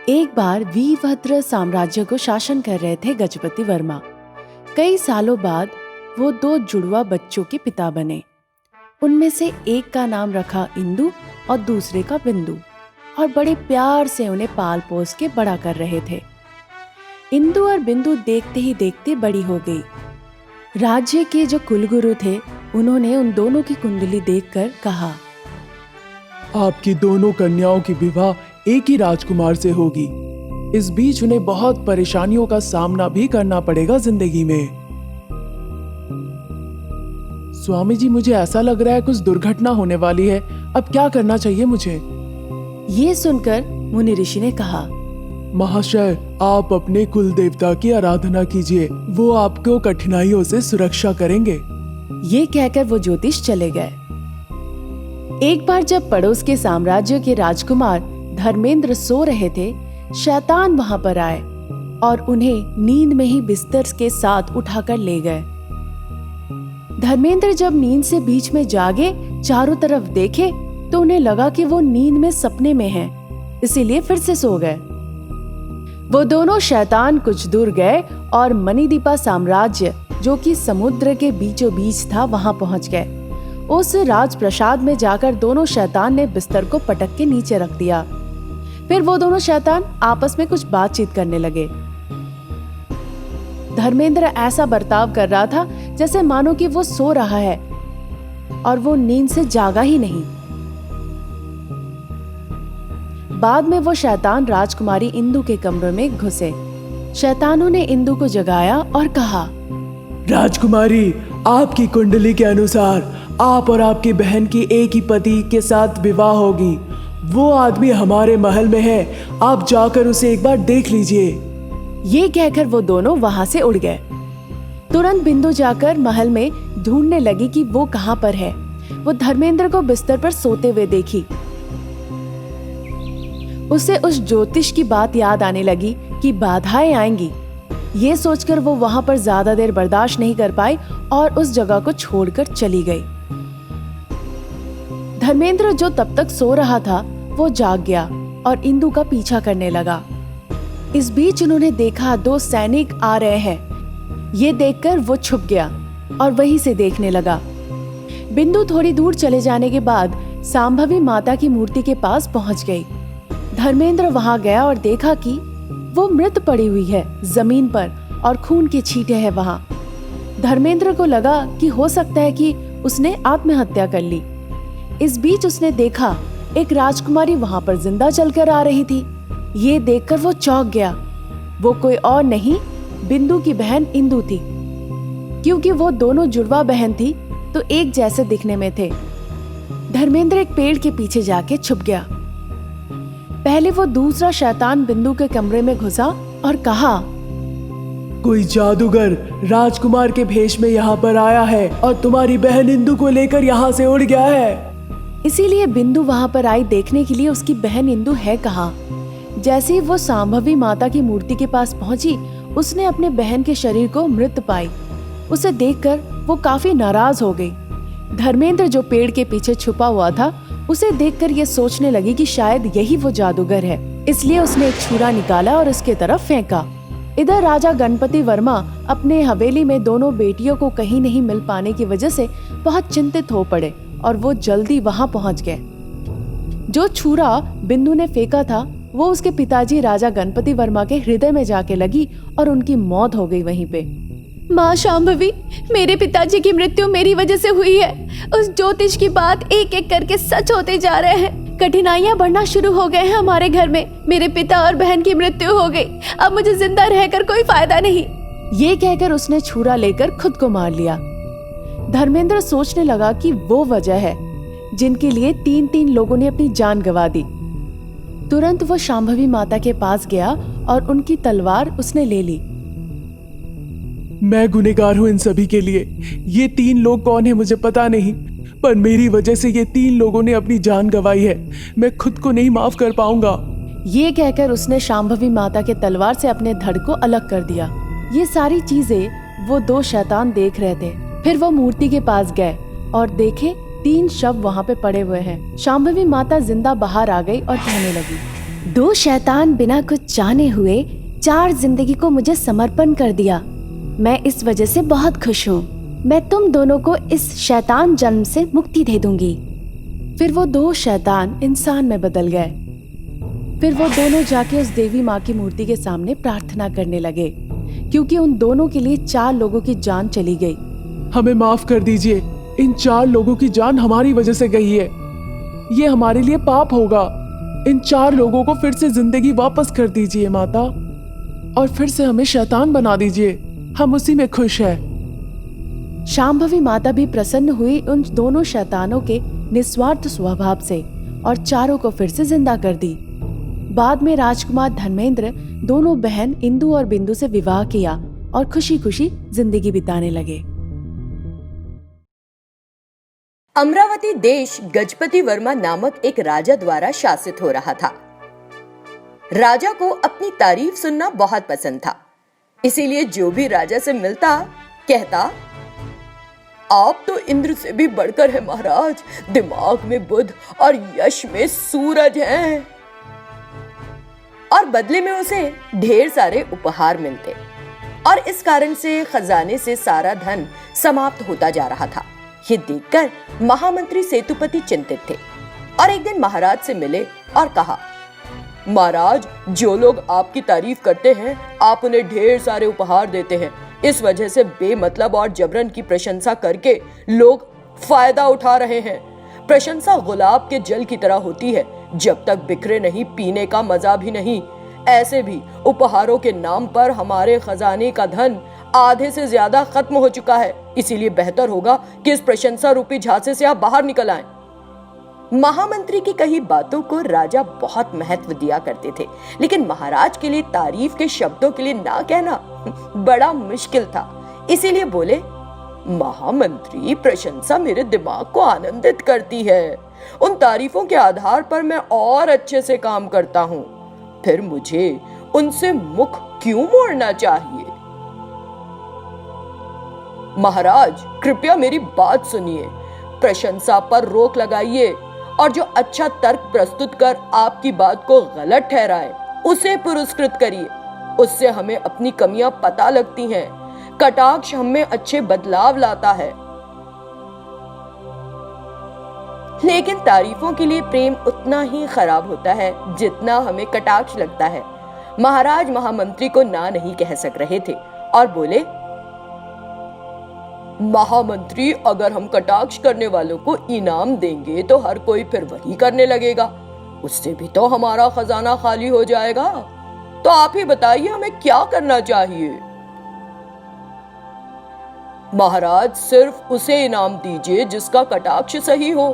एक बार वीरभद्र साम्राज्य को शासन कर रहे थे गजपति वर्मा। कई सालों बाद वो दो जुड़वा बच्चों के पिता बने। उनमें से एक का नाम रखा इंदु और दूसरे का बिंदु, और बड़े प्यार से उन्हें पाल पोस के बड़ा कर रहे थे। इंदु और बिंदु देखते ही देखते बड़ी हो गई। राज्य के जो कुलगुरु थे उन्होंने उन दोनों की कुंडली देखकर कहा, आपकी दोनों कन्याओं की विवाह एक ही राजकुमार से होगी। इस बीच उन्हें बहुत परेशानियों का सामना भी करना पड़ेगा जिंदगी में। स्वामी जी, मुझे ऐसा लग रहा है कुछ दुर्घटना होने वाली है। अब क्या करना चाहिए मुझे? ये सुनकर मुनि ऋषि ने कहा, महाशय, आप अपने कुल देवता की आराधना कीजिए, वो आपको कठिनाइयों से सुरक्षा करेंगे। ये कहकर वो ज्योतिष चले गए। एक बार जब पड़ोस के साम्राज्य के राजकुमार धर्मेंद्र सो रहे थे, शैतान वहां पर आए और उन्हें नींद में ही बिस्तर के साथ उठाकर ले गए। धर्मेंद्र जब नींद से बीच में जागे, चारों तरफ देखे तो उन्हें लगा कि वो नींद में सपने में हैं, इसीलिए फिर से सो गए। वो दोनों शैतान कुछ दूर गए और मणिदीपा साम्राज्य, जो कि समुद्र के बीचों बीच था, वहां पहुंच गए। उस राजप्रसाद में जाकर दोनों शैतान ने बिस्तर को पटक के नीचे रख दिया। फिर वो दोनों शैतान आपस में कुछ बातचीत करने लगे। धर्मेंद्र ऐसा बर्ताव कर रहा था जैसे मानो कि वो सो रहा है और वो नींद से जागा ही नहीं। बाद में वो शैतान राजकुमारी इंदु के कमरे में घुसे। शैतानों ने इंदु को जगाया और कहा, राजकुमारी, आपकी कुंडली के अनुसार आप और आपकी बहन की एक ही पति के साथ विवाह होगी। वो आदमी हमारे महल में है, आप जाकर उसे एक बार देख लीजिए। ये कहकर वो दोनों वहां से उड़ गए। तुरंत बिंदु जाकर महल में ढूंढने लगी कि वो कहां पर है। वो धर्मेंद्र को बिस्तर पर सोते हुए देखी। उसे उस ज्योतिष की बात याद आने लगी कि बाधाएं आएंगी। ये सोचकर वो वहां पर ज्यादा देर बर्दाश्त नहीं कर पाई और उस जगह को छोड़कर चली गई। धर्मेंद्र, जो तब तक सो रहा था, वो जाग गया और इंदु का पीछा करने लगा। इस बीच उन्होंने देखा दो सैनिक आ रहे हैं। ये देखकर वो छुप गया और वहीं से देखने लगा। बिंदु थोड़ी दूर चले जाने के बाद सांभवी माता की मूर्ति के पास पहुंच गई। धर्मेंद्र वहां गया और देखा कि वो मृत पड़ी हुई है जमीन पर और खून के छींटे हैं वहां। धर्मेंद्र को लगा कि हो सकता है कि उसने आत्महत्या कर ली। इस बीच उसने देखा एक राजकुमारी वहां पर जिंदा चलकर आ रही थी। ये देखकर वो चौंक गया। वो कोई और नहीं, बिंदु की बहन इंदु थी। क्योंकि वो दोनों जुड़वा बहन थी तो एक जैसे दिखने में थे। धर्मेंद्र एक पेड़ के पीछे जाके छुप गया। पहले वो दूसरा शैतान बिंदु के कमरे में घुसा और कहा, कोई जादूगर राजकुमार के भेष में यहाँ पर आया है और तुम्हारी बहन इंदु को लेकर यहाँ से उड़ गया है। इसीलिए बिंदु वहां पर आई देखने के लिए उसकी बहन इंदु है कहाँ। जैसे ही वो सांभवी माता की मूर्ति के पास पहुंची, उसने अपने बहन के शरीर को मृत पाई। उसे देखकर वो काफी नाराज हो गई। धर्मेंद्र, जो पेड़ के पीछे छुपा हुआ था, उसे देखकर ये सोचने लगी कि शायद यही वो जादूगर है। इसलिए उसने एक छुरा निकाला और उसके तरफ फेंका। इधर राजा गणपति वर्मा अपने हवेली में दोनों बेटियों को कहीं नहीं मिल पाने की वजह से बहुत चिंतित हो पड़े और वो जल्दी वहां पहुंच गए। जो छुरा बिंदु ने फेंका था वो उसके पिताजी राजा गणपति वर्मा के हृदय में जाके लगी और उनकी मौत हो गई वहीं पे। माँ शांभवी, मेरे पिताजी की मृत्यु मेरी वजह से हुई है। उस ज्योतिष की बात एक एक करके सच होते जा रहे हैं। कठिनाइयां बढ़ना शुरू हो गए हैं हमारे घर में। मेरे पिता और बहन की मृत्यु हो गई। अब मुझे जिंदा रहकर कोई फायदा नहीं। ये कहकर उसने छुरा लेकर खुद को मार लिया। धर्मेंद्र सोचने लगा कि वो वजह है जिनके लिए 3-3 लोगों ने अपनी जान गंवा दी। तुरंत वो शांभवी माता के पास गया और उनकी तलवार उसने ले ली। मैं गुनहगार हूँ इन सभी के लिए। ये 3 लोग कौन है मुझे पता नहीं, पर मेरी वजह से ये 3 लोगों ने अपनी जान गंवाई है। मैं खुद को नहीं माफ कर पाऊंगा। ये कहकर उसने शांभवी माता के तलवार से अपने धड़ को अलग कर दिया। ये सारी चीजें वो दो शैतान देख रहे थे। फिर वो मूर्ति के पास गए और देखे 3 शव वहाँ पे पड़े हुए हैं। शांभवी माता जिंदा बाहर आ गई और कहने लगी, दो शैतान बिना कुछ जाने हुए 4 जिंदगी को मुझे समर्पण कर दिया। मैं इस वजह से बहुत खुश हूँ। मैं तुम दोनों को इस शैतान जन्म से मुक्ति दे दूंगी। फिर वो 2 शैतान इंसान में बदल गए। फिर वो दोनों जाके उस देवी माँ की मूर्ति के सामने प्रार्थना करने लगे, क्योंकि उन दोनों के लिए 4 लोगों की जान चली गई। हमें माफ कर दीजिए, इन 4 लोगों की जान हमारी वजह से गई है। ये हमारे लिए पाप होगा। इन 4 लोगों को फिर से जिंदगी वापस कर दीजिए माता, और फिर से हमें शैतान बना दीजिए। हम उसी में खुश हैं। शांभवी माता भी प्रसन्न हुई उन दोनों शैतानों के निस्वार्थ स्वभाव से और चारों को फिर से जिंदा कर दी। बाद में राजकुमार धर्मेंद्र दोनों बहन इंदु और बिंदु से विवाह किया और खुशी खुशी जिंदगी बिताने लगे। अमरावती देश गजपति वर्मा नामक एक राजा द्वारा शासित हो रहा था। राजा को अपनी तारीफ सुनना बहुत पसंद था, इसीलिए जो भी राजा से मिलता कहता, आप तो इंद्र से भी बढ़कर है महाराज, दिमाग में बुध और यश में सूरज हैं। और बदले में उसे ढेर सारे उपहार मिलते और इस कारण से खजाने से सारा धन समाप्त होता जा रहा था। ये देखकर महामंत्री सेतुपति चिंतित थे और एक दिन महाराज से मिले और कहा, महाराज, जो लोग आपकी तारीफ करते हैं आप उन्हें ढेर सारे उपहार देते हैं। इस वजह से बेमतलब और जबरन की प्रशंसा करके लोग फायदा उठा रहे हैं। प्रशंसा गुलाब के जल की तरह होती है, जब तक बिखरे नहीं पीने का मजा भी नहीं। ऐसे भी उपहारों के नाम पर हमारे खजाने का धन आधे से ज्यादा खत्म हो चुका है। इसीलिए बेहतर होगा कि इस प्रशंसा रूपी झांसे से आप बाहर निकल आएं। महामंत्री की कही बातों को राजा बहुत महत्व दिया करते थे, लेकिन महाराज के लिए तारीफ के शब्दों के लिए ना कहना बड़ा मुश्किल था। इसीलिए बोले, महामंत्री, प्रशंसा मेरे दिमाग को आनंदित करती है। उन तारीफों के आधार पर मैं और अच्छे से काम करता हूँ। फिर मुझे उनसे मुख क्यों मोड़ना चाहिए? महाराज, कृपया मेरी बात सुनिए। प्रशंसा पर रोक लगाइए और जो अच्छा तर्क प्रस्तुत कर आपकी बात को गलत ठहराए उसे पुरस्कृत करिए। उससे हमें अपनी कमियां पता लगती हैं। कटाक्ष हमें अच्छे बदलाव लाता है। लेकिन तारीफों के लिए प्रेम उतना ही खराब होता है जितना हमें कटाक्ष लगता है। महाराज महामंत्री को ना नहीं कह सक रहे थे और बोले, महामंत्री, अगर हम कटाक्ष करने वालों को इनाम देंगे तो हर कोई फिर वही करने लगेगा। उससे भी तो हमारा खजाना खाली हो जाएगा। तो आप ही बताइए, हमें क्या करना चाहिए? महाराज, सिर्फ उसे इनाम दीजिए जिसका कटाक्ष सही हो।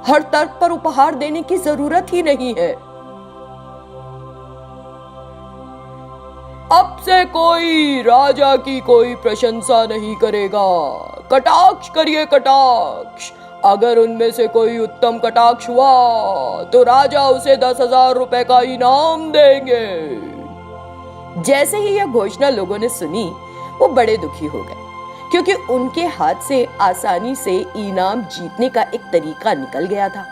हर तर्क पर उपहार देने की जरूरत ही नहीं है। अब से कोई राजा की कोई प्रशंसा नहीं करेगा। कटाक्ष करिए, कटाक्ष। अगर उनमें से कोई उत्तम कटाक्ष हुआ तो राजा उसे 10,000 रुपए का इनाम देंगे। जैसे ही यह घोषणा लोगों ने सुनी, वो बड़े दुखी हो गए, क्योंकि उनके हाथ से आसानी से इनाम जीतने का एक तरीका निकल गया था।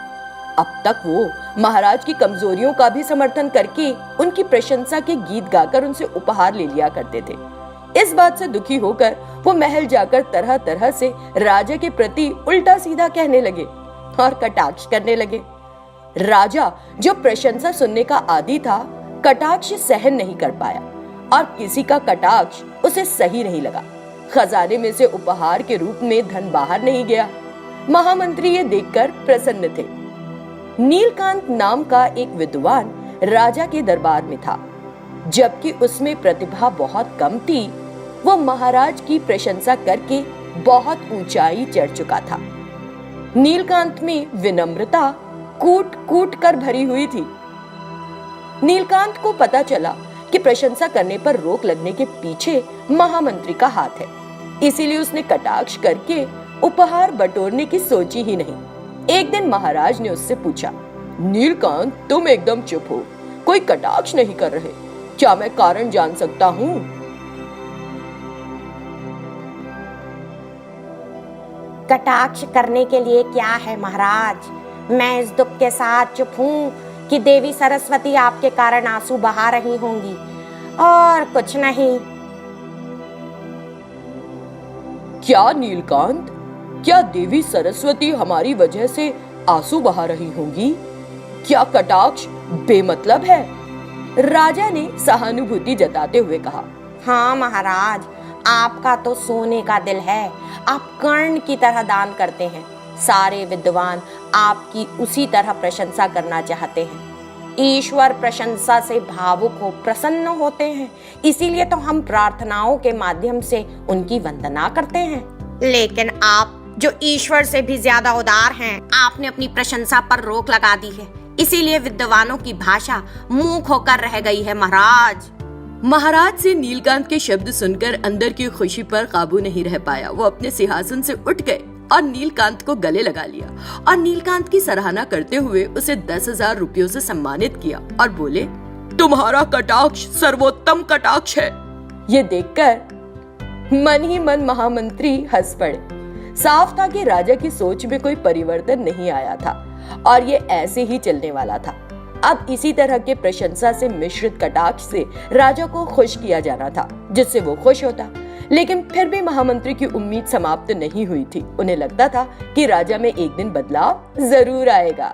अब तक वो महाराज की कमजोरियों का भी समर्थन करके उनकी प्रशंसा के गीत गाकर उनसे उपहार ले लिया करते थे। इस बात से दुखी होकर वो महल जाकर तरह तरह से राजा के प्रति उल्टा सीधा कहने लगे और कटाक्ष करने लगे। राजा, जो प्रशंसा सुनने का आदी था, कटाक्ष सहन नहीं कर पाया और किसी का कटाक्ष उसे सही नहीं लगा। खजाने में से उपहार के रूप में धन बाहर नहीं गया। महामंत्री ये देखकर प्रसन्न थे। नीलकांत नाम का एक विद्वान राजा के दरबार में था। जबकि उसमें प्रतिभा बहुत कम थी, वो महाराज की प्रशंसा करके बहुत ऊंचाई चढ़ चुका था। नीलकांत में विनम्रता कूट कूट कर भरी हुई थी। नीलकांत को पता चला कि प्रशंसा करने पर रोक लगने के पीछे महामंत्री का हाथ है। इसीलिए उसने कटाक्ष करके उपहार बटोरने की सोची ही नहीं। एक दिन महाराज ने उससे पूछा, नीलकांत, तुम एकदम चुप हो, कोई कटाक्ष नहीं कर रहे। क्या मैं कारण जान सकता हूँ? कटाक्ष करने के लिए क्या है महाराज? मैं इस दुख के साथ चुप हूँ कि देवी सरस्वती आपके कारण आंसू बहा रही होंगी, और कुछ नहीं। क्या नीलकांत, क्या देवी सरस्वती हमारी वजह से आंसू बहा रही होंगी? क्या कटाक्ष बेमतलब है? राजा ने सहानुभूति जताते हुए कहा। हाँ महाराज, आपका तो सोने का दिल है, आप कर्ण की तरह दान करते हैं। सारे विद्वान आपकी उसी तरह प्रशंसा करना चाहते हैं। ईश्वर प्रशंसा से भावुक हो प्रसन्न होते हैं, इसीलिए तो हम प्रार्थनाओं के माध्यम से उनकी वंदना करते हैं। लेकिन आप जो ईश्वर से भी ज्यादा उदार हैं, आपने अपनी प्रशंसा पर रोक लगा दी है, इसीलिए विद्वानों की भाषा मूक होकर रह गई है महाराज। महाराज से नीलकांत के शब्द सुनकर अंदर की खुशी पर काबू नहीं रह पाया। वो अपने सिंहासन से उठ गए और नीलकांत को गले लगा लिया और नीलकांत की सराहना करते हुए उसे 10,000 रुपयों से सम्मानित किया और बोले, तुम्हारा कटाक्ष सर्वोत्तम कटाक्ष है। ये देखकर मन ही मन महामंत्री हंस पड़े। साफ था कि राजा की सोच में कोई परिवर्तन नहीं आया था और ये ऐसे ही चलने वाला था। अब इसी तरह के प्रशंसा से मिश्रित कटाक्ष से राजा को खुश किया जाना था, जिससे वो खुश होता। लेकिन फिर भी महामंत्री की उम्मीद समाप्त नहीं हुई थी। उन्हें लगता था कि राजा में एक दिन बदलाव जरूर आएगा।